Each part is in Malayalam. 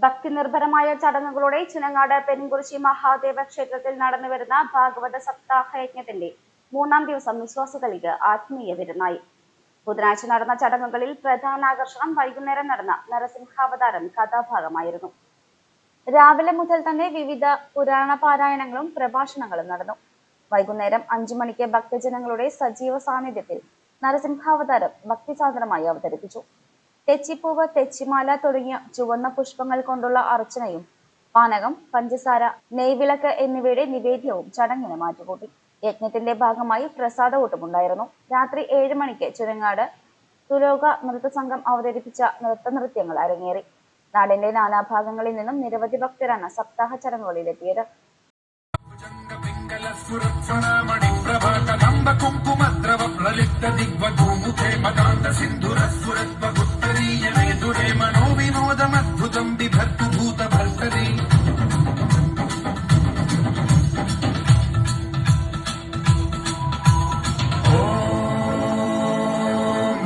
ഭക്തിനിർഭരമായ ചടങ്ങുകളോടെ ചുനങ്ങാട് പെരുങ്കുറിശി മഹാദേവ ക്ഷേത്രത്തിൽ നടന്നുവരുന്ന ഭാഗവത സപ്താഹ യജ്ഞത്തിന്റെ 3-ാം ദിവസം വിശ്വാസികൾക്ക് ആത്മീയ വിരുന്നായി. ബുധനാഴ്ച നടന്ന ചടങ്ങുകളിൽ പ്രധാന ആകർഷണം വൈകുന്നേരം നടന്ന നരസിംഹാവതാരം കഥാഭാഗമായിരുന്നു. രാവിലെ മുതൽ തന്നെ വിവിധ പുരാണ പാരായണങ്ങളും പ്രഭാഷണങ്ങളും നടന്നു. വൈകുന്നേരം 5 മണിക്ക് ഭക്തജനങ്ങളുടെ സജീവ സാന്നിധ്യത്തിൽ നരസിംഹാവതാരം ഭക്തിസാന്ദ്രമായി അവതരിപ്പിച്ചു. തെച്ചിപ്പൂവ്, തെച്ചിമാല തുടങ്ങിയ ചുവന്ന പുഷ്പങ്ങൾ കൊണ്ടുള്ള അർച്ചനയും പാനകം, പഞ്ചസാര, നെയ്വിളക്ക് എന്നിവയുടെ നിവേദ്യവും ചടങ്ങിന് മാറ്റുകൂട്ടി. യജ്ഞത്തിന്റെ ഭാഗമായി പ്രസാദകൂട്ടുമുണ്ടായിരുന്നു. രാത്രി 7 മണിക്ക് ചുരങ്ങാട് തുലോക നൃത്തസംഘം അവതരിപ്പിച്ച നൃത്തനൃത്യങ്ങൾ അരങ്ങേറി. നാടിന്റെ നാനാഭാഗങ്ങളിൽ നിന്നും നിരവധി ഭക്തരാണ് സപ്താഹ ചടങ്ങുകളിലെത്തിയത്.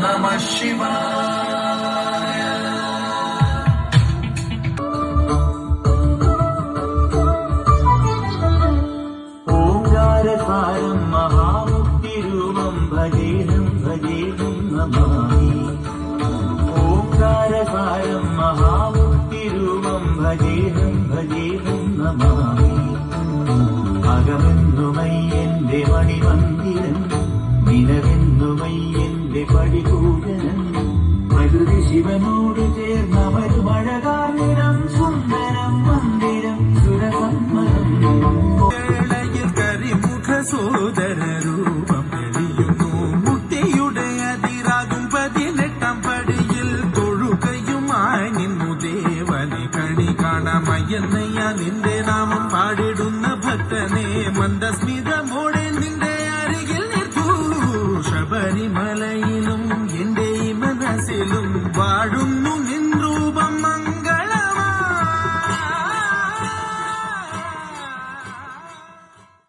Namah Shivaya. Omkarakaram Mahamuktirumam Bhajeham Bhajeham Namami. Omkarakaram Mahamuktirumam Bhajeham Bhajeham Namami. Agaminnumayyende Manimandiram നിലവെന്നുമയ്യന്റെ പടിപൂജനം പ്രകൃതി ശിവനോട് ചേർന്നവരുമഴകാർന്നിടം സുന്ദരം മന്ദിരം സുരസമ്മതം കരിമുഖ സോദര രൂപം എളിയുന്നു മുക്തിയുടെ അതിരാകും 18-ാം പടിയിൽ തൊഴുകയുമായി നിന്നു ദേവനെ കണി കാണമയ്യന്നയ്യ നിന്റെ നാമം പാടിടുന്ന ഭക്തനെ മന്ദസ്മിതമോടെ നിന്റെ അരികിൽ ശബരിമലയിലും എന്റെ മനസ്സിലും വാഴുന്നു.